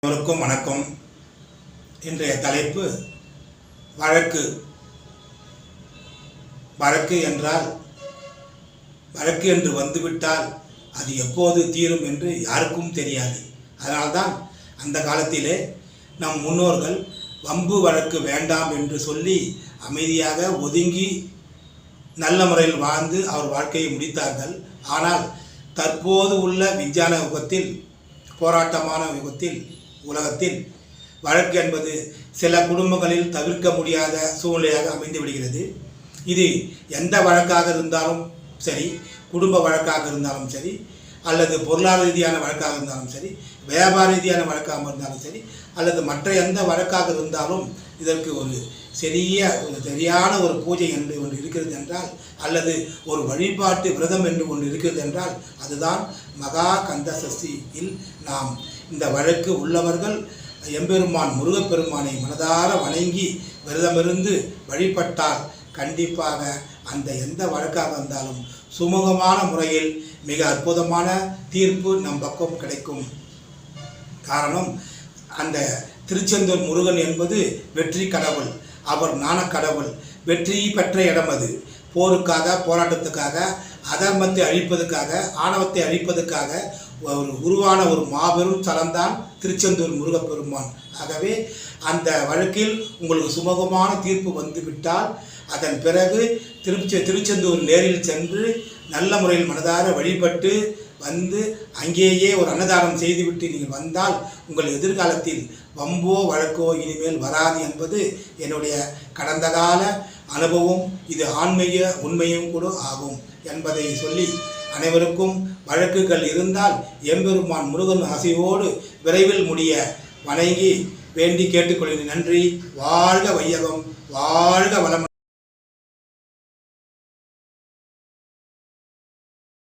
எல்லோருக்கும் வணக்கம். இன்றைய தலைப்பு வழக்கு. வழக்கு என்றால் வழக்கு என்று வந்துவிட்டால் அது எப்போது தீரும் என்று யாருக்கும் தெரியாது. அதனால்தான் அந்த காலத்திலே நம் முன்னோர்கள் வம்பு வழக்கு வேண்டாம் என்று சொல்லி அமைதியாக ஒதுங்கி நல்ல முறையில் வாழ்ந்து அவர் வாழ்க்கையை முடித்தார்கள். ஆனால் தற்போது உள்ள விஞ்ஞான யுகத்தில், போராட்டமான யுகத்தில், உலகத்தில் வழக்கு என்பது சில குடும்பங்களில் தவிர்க்க முடியாத சூழ்நிலையாக அமைந்து விடுகிறது. இது எந்த வழக்காக இருந்தாலும் சரி, குடும்ப வழக்காக இருந்தாலும் சரி, அல்லது பொருளாதார ரீதியான வழக்காக இருந்தாலும் சரி, வியாபார ரீதியான வழக்காக இருந்தாலும் சரி, அல்லது மற்ற எந்த வழக்காக இருந்தாலும் இதற்கு ஒரு சரியான ஒரு பூஜை என்று ஒன்று இருக்கிறது என்றால், அல்லது ஒரு வழிபாட்டு விரதம் என்று ஒன்று இருக்கிறது என்றால், அதுதான் மகா கந்த சஷ்டியில் நாம் இந்த வழக்கு உள்ளவர்கள் எம்பெருமான் முருகப்பெருமானை மனதார வணங்கி விரதமிருந்து வழிபட்டால் கண்டிப்பாக அந்த எந்த வழக்காக இருந்தாலும் சுமூகமான முறையில் மிக அற்புதமான தீர்ப்பு நம் பக்கம் கிடைக்கும். காரணம், அந்த திருச்செந்தூர் முருகன் என்பது வெற்றி கடவுள், அவர் ஞானக்கடவுள், வெற்றி பெற்ற இடம். அது போருக்காக, போராட்டத்துக்காக, அதர்மத்தை அழிப்பதற்காக, ஆணவத்தை அழிப்பதற்காக உருவான ஒரு மாபெரும் தலம்தான் திருச்செந்தூர் முருகப்பெருமான். ஆகவே அந்த வழக்கில் உங்களுக்கு சுமூகமான தீர்ப்பு வந்துவிட்டால் அதன் பிறகு திருச்செந்தூர் நேரில் சென்று நல்ல முறையில் மனதார வழிபட்டு வந்து அங்கேயே ஒரு அன்னதானம் செய்துவிட்டு நீங்கள் வந்தால் உங்கள் எதிர்காலத்தில் வம்போ வழக்கோ இனிமேல் வராது என்பது என்னுடைய கடந்த கால அனுபவம். இது ஆன்மீக உண்மையும் கூட ஆகும் என்பதை சொல்லி, அனைவருக்கும் வழக்குகள் இருந்தால் எம்பெருமான் முருகன் ஆசையோடு விரைவில் முடிய வணங்கி வேண்டி கேட்டுக்கொள்கிறேன். நன்றி. வாழ்க வையகம், வாழ்க வளம்.